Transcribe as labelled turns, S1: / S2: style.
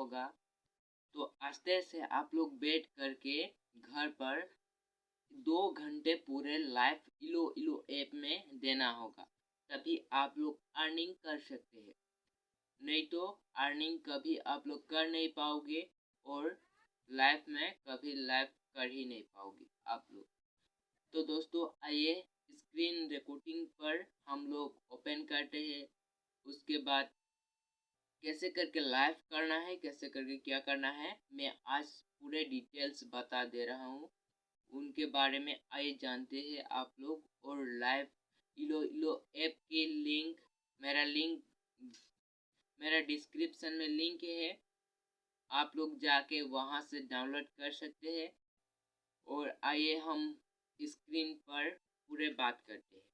S1: होगा तो आस्ते से आप लोग बैठ करके घर पर 2 घंटे पूरे लाइव इलो ऐप में देना होगा, तभी आप लोग अर्निंग कर सकते हैं। नहीं तो अर्निंग कभी आप लोग कर नहीं पाओगे और लाइफ में कभी लाइव कर ही नहीं पाओगे आप लोग। तो दोस्तों आइए स्क्रीन रिकॉर्डिंग पर हम लोग ओपन करते हैं। उसके बाद कैसे करके लाइव करना है, कैसे करके क्या करना है, मैं आज पूरे डिटेल्स बता दे रहा हूँ। उनके बारे में आइए जानते हैं आप लोग। और लाइव इलो ऐप की लिंक मेरा डिस्क्रिप्शन में लिंक है, आप लोग जाके वहाँ से डाउनलोड कर सकते हैं। और आइए हम स्क्रीन पर पूरे बात करते हैं।